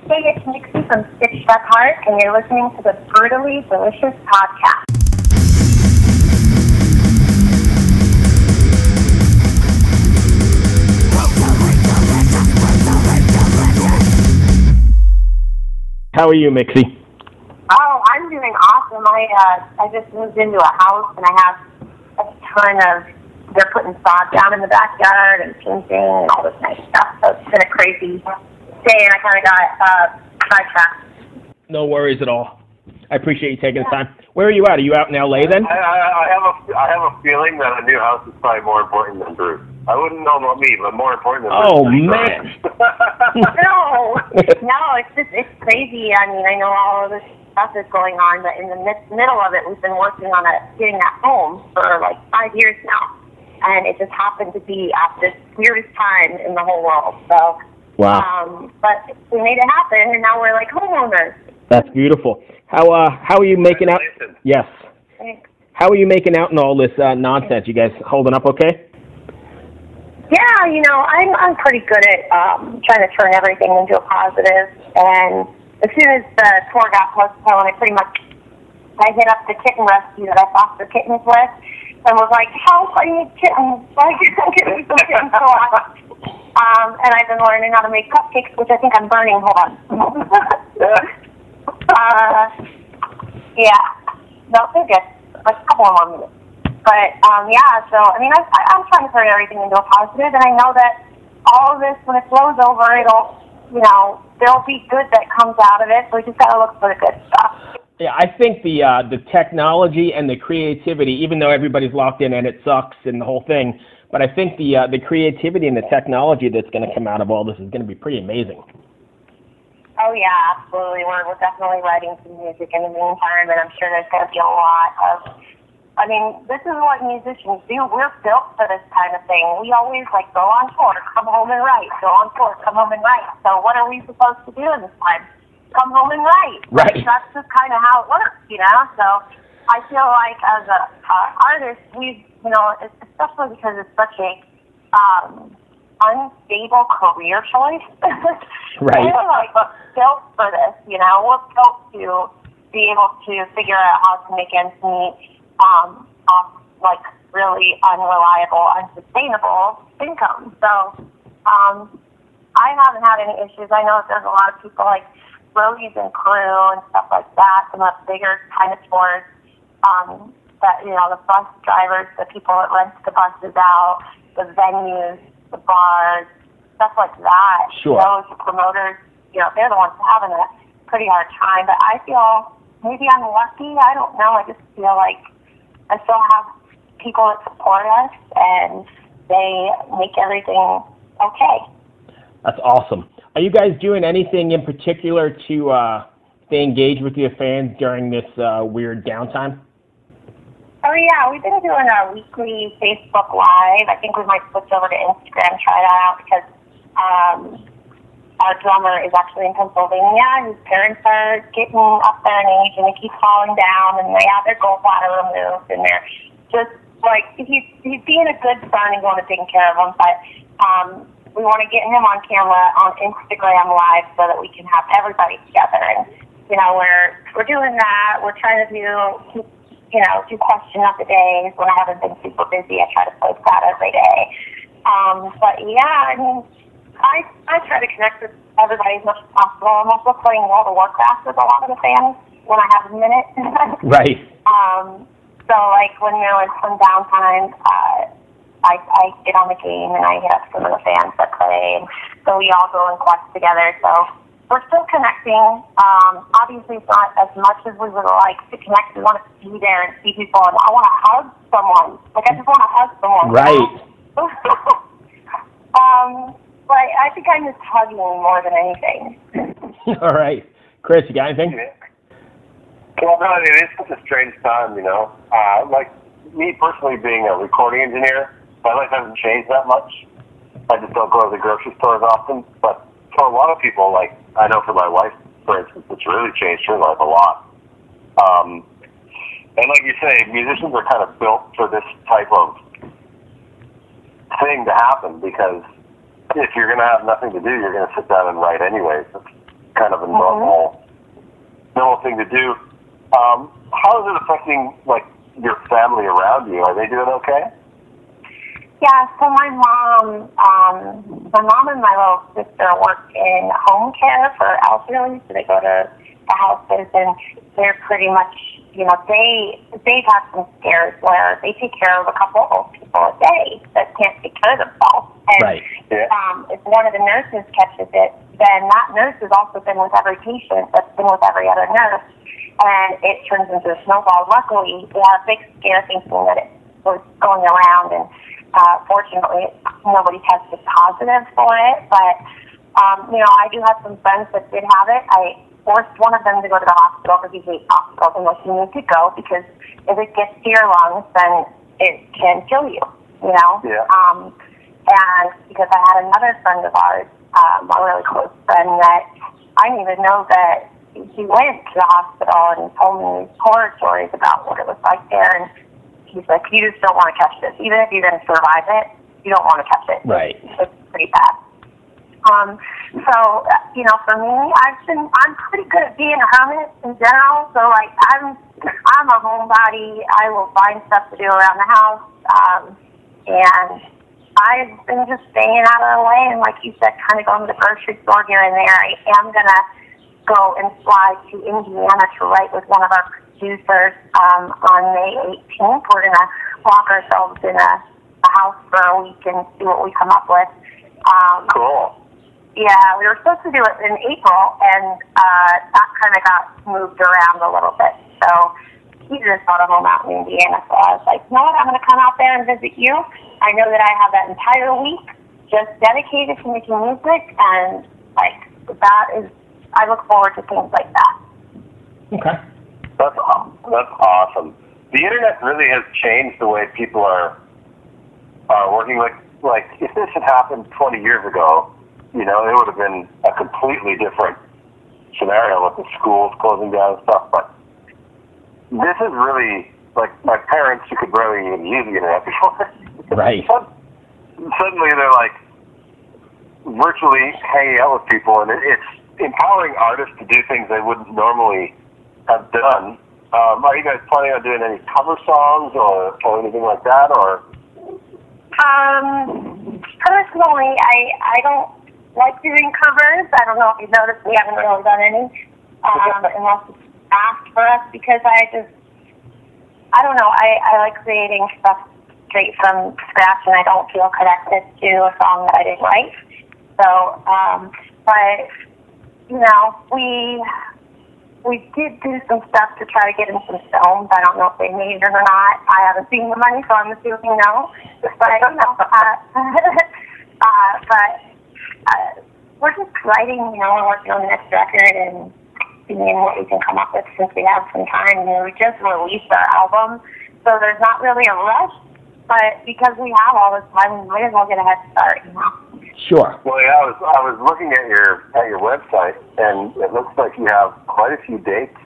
Hey, it's Mixi from Stitch That Heart, and you're listening to the Brutally Delicious Podcast. How are you, Mixi? Oh, I'm doing awesome. I just moved into a house, and I have a ton of, they're putting sod down in the backyard and painting and all this nice stuff. So it's been a crazy day, and I kind of got sidetracked. No worries at all. I appreciate you taking the time. Where are you at? Are you out in LA then? I have a feeling that a new house is probably more important than Bruce. I wouldn't know about me, but more important than Bruce. Oh, man. No, it's crazy. I mean, I know all of this stuff is going on, but in the middle of it, we've been working on getting that home for like 5 years now. And it just happened to be at this weirdest time in the whole world. So, wow. But we made it happen, and now we're like homeowners. That's beautiful. How are you making out? Yes. Thanks. How are you making out in all this nonsense? You guys holding up okay? Yeah, you know, I'm pretty good at trying to turn everything into a positive. And as soon as the tour got postponed, I hit up the kitten rescue that I foster kittens with, and was like, "Help! I need kittens! Like, give me some kittens to watch." And I've been learning how to make cupcakes, which I think I'm burning. Hold on. Yeah, no, they're good. Like a couple more minutes. But, yeah, so, I mean, I'm trying to turn everything into a positive, and I know that all of this, when it blows over, there'll be good that comes out of it, so we just got to look for the good stuff. Yeah, I think the technology and the creativity, even though everybody's locked in and it sucks and the whole thing, but I think the creativity and the technology that's going to come out of all this is going to be pretty amazing. Oh, yeah, absolutely. We're definitely writing some music in the meantime, and I'm sure there's going to be a lot of... I mean, this is what musicians do. We're built for this kind of thing. We always, go on tour, come home and write. Go on tour, come home and write. So what are we supposed to do in this time? Come home and write. Right. That's just kind of how it works, So I feel like as an artist, especially because it's such a unstable career choice. Right. We're, built for this, We're built to be able to figure out how to make ends meet. Off really unreliable, unsustainable income. So I haven't had any issues. I know that there's a lot of people like roadies and crew and stuff like that, some of the bigger kind of tours that, the bus drivers, the people that rent the buses out, the venues, the bars, stuff like that. Sure. Those promoters, they're the ones having a pretty hard time. But I feel maybe I'm lucky. I don't know. I just feel like I still have people that support us, and they make everything okay. That's awesome. Are you guys doing anything in particular to stay engaged with your fans during this weird downtime? Oh, yeah. We've been doing a weekly Facebook Live. I think we might switch over to Instagram, try that out, because our drummer is actually in Pennsylvania. His parents are getting up there in age, and they keep falling down, and they have their gallbladder removed, and they're just he's being a good son and going to take care of them. But we want to get him on camera on Instagram Live so that we can have everybody together. And we're doing that. We're trying to do question of the days. When I haven't been super busy, I try to post that every day. But yeah, I mean, I try to connect with everybody as much as possible. I'm also playing World of Warcraft with a lot of the fans when I have a minute. Right. So, when there's some downtime, I get on the game and I hit up some of the fans that play. And so we all go and quest together. So we're still connecting. Obviously, it's not as much as we would like to connect. We want to be there and see people. And I want to hug someone. I just want to hug someone. Right. But I think I'm just hugging more than anything. All right. Chris, you got anything? Well, no, it is such a strange time, Like, me personally being a recording engineer, my life hasn't changed that much. I just don't go to the grocery store as often. But for a lot of people, I know for my wife, for instance, it's really changed her life a lot. And like you say, musicians are kind of built for this type of thing to happen, because if you're going to have nothing to do, you're going to sit down and write anyways. kind of a normal thing to do. How is it affecting like your family around you? Are they doing okay? Yeah, so my mom and my little sister work in home care for elderly, so they go to the houses, and they're pretty much, they've had some scares where they take care of a couple old people a day that can't take care of themselves. And right. If one of the nurses catches it, then that nurse has also been with every patient that's been with every other nurse, and it turns into a snowball. Luckily, we had a big scare thinking that it was going around, and fortunately, nobody tested positive for it, but, I do have some friends that did have it. I forced one of them to go to the hospital because he hates hospitals and like, you need to go because if it gets to your lungs, then it can kill you, Yeah. And because I had another friend of ours, a really close friend, that I didn't even know that he went to the hospital and he told me these horror stories about what it was like there, and he's like, you just don't want to catch this. Even if you're going to survive it, you don't want to catch it. Right. It's pretty bad. For me, I'm pretty good at being a hermit in general. So like, I'm a homebody. I will find stuff to do around the house. And I've been just staying out of the way. And like you said, kind of going to the grocery store here and there. I am going to go and fly to Indiana to write with one of our producers on May 18th. We're going to lock ourselves in a house for a week and see what we come up with. Cool. Yeah, we were supposed to do it in April, and that kind of got moved around a little bit. So he just bought a home out in Indiana. So I was like, you know what, I'm going to come out there and visit you. I know that I have that entire week just dedicated to making music, and I look forward to things like that. Okay. That's awesome. The internet really has changed the way people are working. Like if this had happened 20 years ago, it would have been a completely different scenario with the schools closing down and stuff. But this is really like my parents who could barely even use the internet before. Right. Suddenly they're like virtually hanging out with people, and it's empowering artists to do things they wouldn't normally have done. Are you guys planning on doing any cover songs or anything like that, or? Personally, I don't like doing covers. I don't know if you've noticed, we haven't really done any, unless it's asked for us, because I don't know, I like creating stuff straight from scratch, and I don't feel connected to a song that I didn't write. So, we did do some stuff to try to get in some films. I don't know if they made it or not. I haven't seen the money, so I'm assuming no. But I don't know. We're just writing, we're working on the next record and seeing what we can come up with since we have some time. We just released our album, so there's not really a rush. But because we have all this time, we might as well get a head start, Sure. Well, yeah, I was looking at your website, and it looks like you have quite a few dates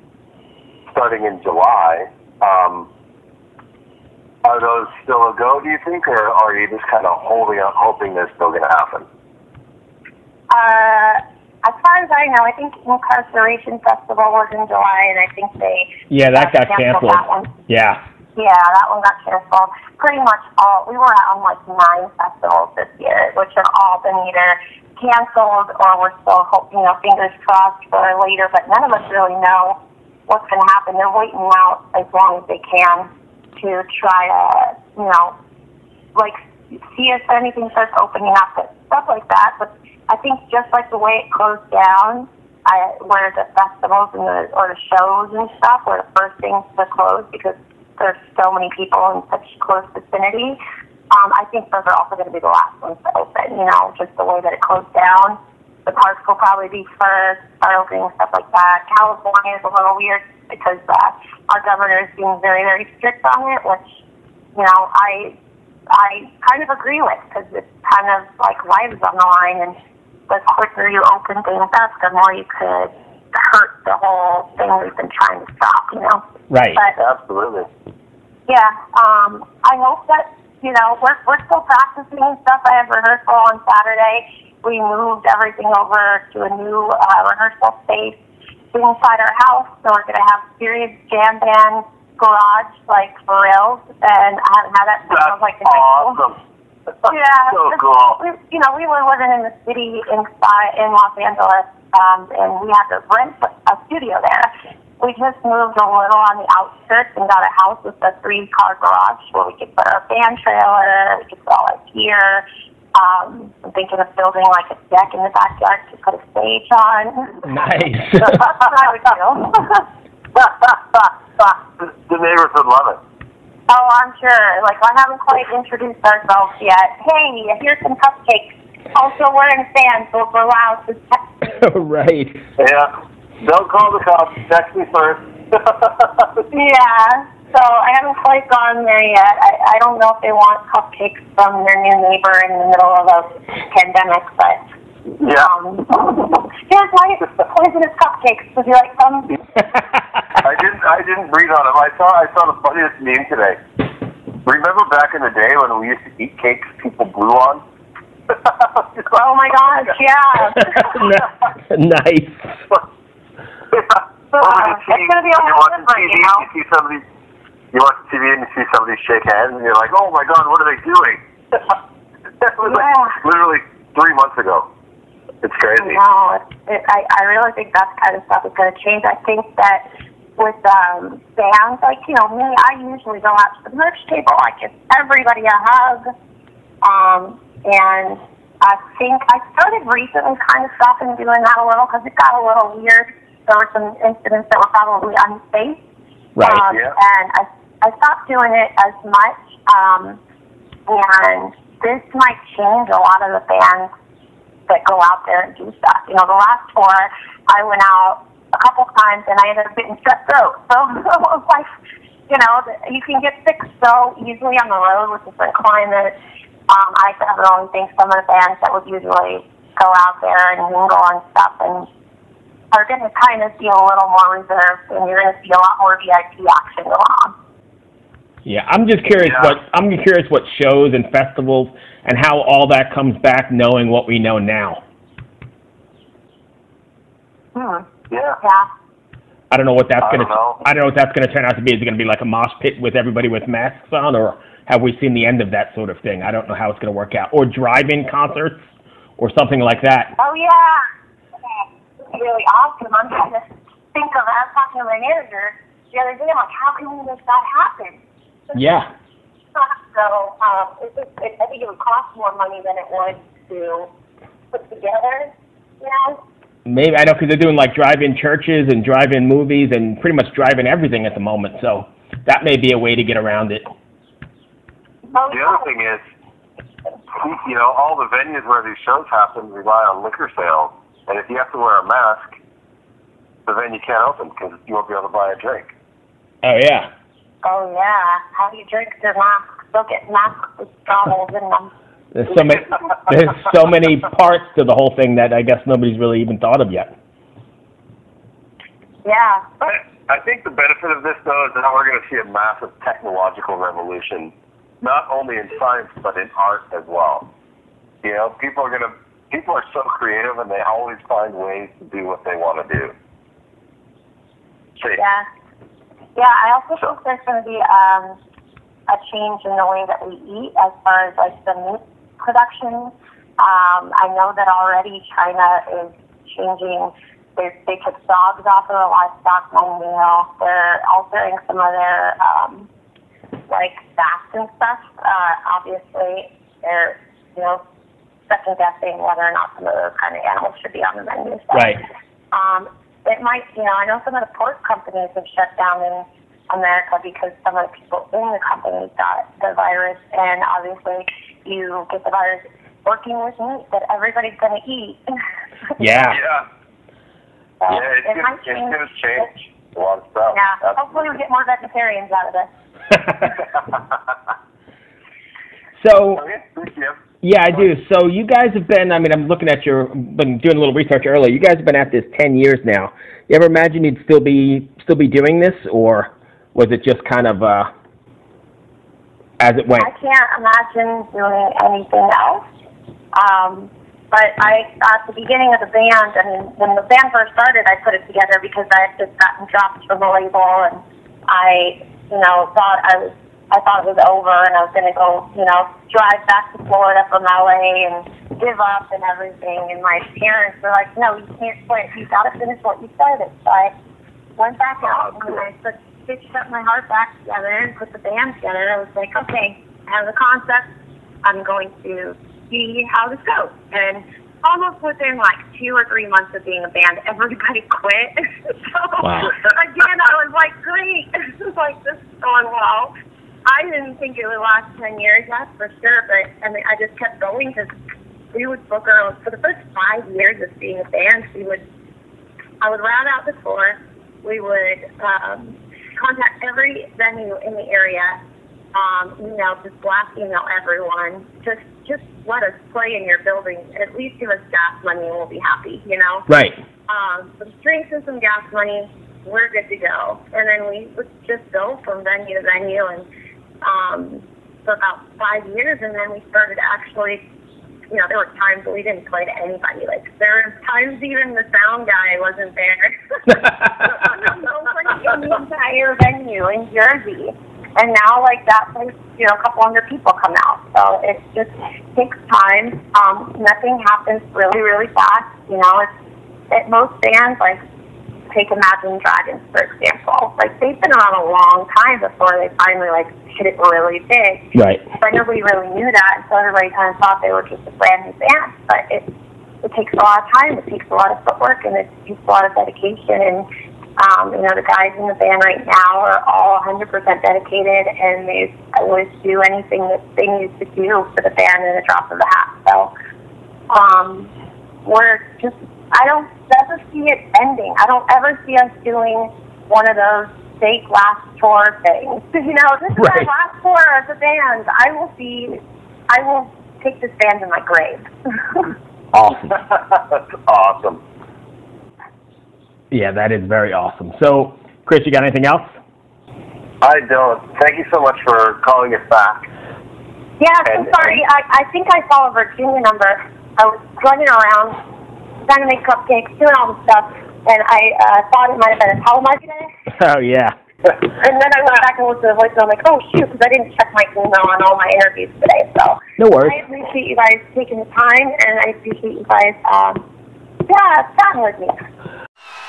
starting in July. Are those still a go, do you think, or are you just kind of holding up, hoping they're still going to happen? As far as I know, I think Incarceration Festival was in July, and I think that got canceled. That one. Yeah. Yeah, that one got canceled. Pretty much we were on 9 festivals this year, which have all been either canceled or we're still hoping, fingers crossed for later, but none of us really know what's going to happen. They're waiting out as long as they can to try to, see if anything starts opening up, but stuff like that. But I think just like the way it closed down, where the festivals or the shows and stuff were the first things to close because there's so many people in such close vicinity. I think those are also going to be the last ones to open, just the way that it closed down. The parks will probably be first, start opening and stuff like that. California is a little weird because our governor is being very, very strict on it, which, I kind of agree with because it's kind of like lives on the line, and the quicker you open things up, the more you could hurt the whole thing we've been trying to stop, Right. But, absolutely. Yeah, I hope that, we're still practicing stuff. I have rehearsal on Saturday, we moved everything over to a new rehearsal space inside our house. So we're going to have serious jam band garage, like, for reals. And I haven't had that since I was, like, in high school. Yeah. So cool. We were living in the city in Los Angeles, and we had to rent a studio there. We just moved a little on the outskirts and got a house with a 3-car garage where we could put our band trailer, we could put all our gear. I'm thinking of building like a deck in the backyard to put a stage on. Nice. That's what I would do. The neighbors would love it. Oh, I'm sure. Like, I haven't quite introduced ourselves yet. Hey, here's some cupcakes. Also, we're in fans, so we're allowed to text. Right. Yeah. Don't call the cops. Text me first. Yeah. So I haven't quite gone there yet. I don't know if they want cupcakes from their new neighbor in the middle of a pandemic, but yeah. Here's my poisonous cupcakes. Would you like some? I didn't breathe on them. I saw the funniest meme today. Remember back in the day when we used to eat cakes people blew on? Oh my gosh, yeah. Nice. It's gonna be a whole different, you know. You watch TV and you see somebody shake hands and you're like, oh my God, what are they doing? That was like literally 3 months ago. It's crazy. No, I really think that kind of stuff is going to change. I think that with bands, like, you know, me, I usually go out to the merch table. I give everybody a hug. And I think I started recently kind of stopping doing that a little because it got a little weird. There were some incidents that were probably unsafe. Right. And I stopped doing it as much. And this might change a lot of the bands that go out there and do stuff. You know, the last tour, I went out a couple times and I ended up getting strep throat. So it was like, you know, you can get sick so easily on the road with different climates. I definitely think some of the bands that would usually go out there and mingle and stuff and are going to kind of feel a little more reserved, and you're going to see a lot more VIP action go on. Yeah, I'm just curious what shows and festivals and how all that comes back, knowing what we know now. Yeah. I don't know what that's going to. I don't know what that's going to turn out to be. Is it going to be like a mosh pit with everybody with masks on, or have we seen the end of that sort of thing? I don't know how it's going to work out. Or drive-in concerts, or something like that. Oh yeah, it's really awesome. I'm trying to think of. I was talking to my manager the other day. I'm like, how can we make that happen? Yeah. So I think it would cost more money than it would to put together. You know. Maybe, I know, because they're doing like drive-in churches and drive-in movies and pretty much drive-in everything at the moment, so that may be a way to get around it. The other thing is, you know, all the venues where these shows happen rely on liquor sales, and if you have to wear a mask, the venue can't open because you won't be able to buy a drink. Oh, yeah. Oh, yeah. How do you drink your mask? They'll get masks with straw holes in them. There's so many parts to the whole thing that I guess nobody's really even thought of yet. Yeah. I think the benefit of this, though, is that we're going to see a massive technological revolution, not only in science but in art as well. You know, people are so creative and they always find ways to do what they want to do. Yeah. Yeah, I also think there's going to be a change in the way that we eat as far as like the meat production. I know that already China is changing. They took dogs off of the livestock menu. They're altering some of their like fats and stuff. Obviously, they're second guessing whether or not some of those kind of animals should be on the menu. So, right. It might, I know some of the pork companies have shut down in America because some of the people in the company got the virus, and obviously you get the virus working with meat that everybody's going to eat. Yeah. So it's going to change a lot of stuff. Yeah, hopefully we get more vegetarians out of this. So, yeah, I do. So you guys have been, I'm looking at been doing a little research earlier. You guys have been at this 10 years now. You ever imagine you'd still be doing this, or was it just kind of as it went? I can't imagine doing anything else. But at the beginning of the band, I mean, when the band first started, I put it together because I had just gotten dropped from the label, and I thought it was over, and I was going to go, drive back to Florida from LA and give up and everything. And my parents were like, "No, you can't quit. You got to finish what you started." So I went back out and I stitched up my heart back together and put the band together. I was like, "Okay, I have the concept. I'm going to see how this goes." And almost within like 2 or 3 months of being a band, everybody quit. So again, I was like, "Great, this is going well." I didn't think it would last 10 years, that's for sure. But I mean, I just kept going because we would book our own. For the first 5 years of being a band, I would round out the tour. We would contact every venue in the area. Just blast email everyone. Just let us play in your building. At least give us gas money and we'll be happy, Right. Some drinks and some gas money, we're good to go. And then we would just go from venue to venue and for about 5 years, and then we started actually, there were times we didn't play to anybody. Like, there were times even the sound guy wasn't there. Nobody in the entire venue in Jersey. And now, that place, a couple hundred people come out. So it just takes time. Nothing happens really, really fast. At most bands, take Imagine Dragons, for example. They've been around a long time before they finally, hit it really big. Right. But nobody really knew that, and so everybody kind of thought they were just a brand new band. But it takes a lot of time. It takes a lot of footwork, and it takes a lot of dedication. And the guys in the band right now are all 100% dedicated, and they always do anything that they need to do for the band in a drop of a hat. So, I don't ever see it ending. I don't ever see us doing one of those fake last tour things. This is our last tour as a band. I will take this band in my grave. Awesome. That's awesome. Yeah, that is very awesome. So, Chris, you got anything else? I don't. Thank you so much for calling us back. Yeah, I'm sorry. I think I saw a Virginia number. I was running around trying to make cupcakes, doing all the stuff, and I thought it might have been a telemarketer. Oh, yeah. And then I went back and looked at the voicemail. I'm like, "Oh, shoot," because I didn't check my email on all my interviews today. So no worries. I appreciate you guys taking the time, and I appreciate you guys, chatting with me.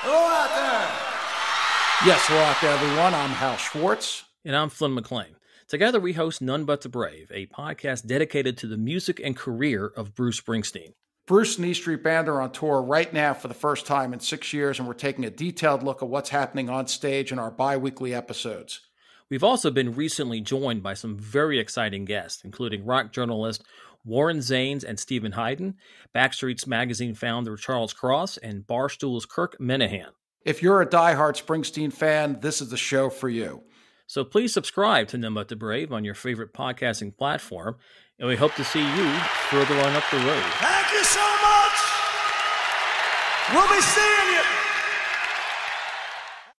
Hello out there. Yes, hello out there, everyone. I'm Hal Schwartz. And I'm Flynn McLean. Together we host None But the Brave, a podcast dedicated to the music and career of Bruce Springsteen. Bruce and E Street Band are on tour right now for the first time in 6 years, and we're taking a detailed look at what's happening on stage in our bi-weekly episodes. We've also been recently joined by some very exciting guests, including rock journalist Warren Zanes and Stephen Hayden, Backstreet's Magazine founder Charles Cross, and Barstool's Kirk Minahan. If you're a diehard Springsteen fan, this is the show for you. So please subscribe to None But the Brave on your favorite podcasting platform, and we hope to see you further on up the road. Thank you so much. We'll be seeing you.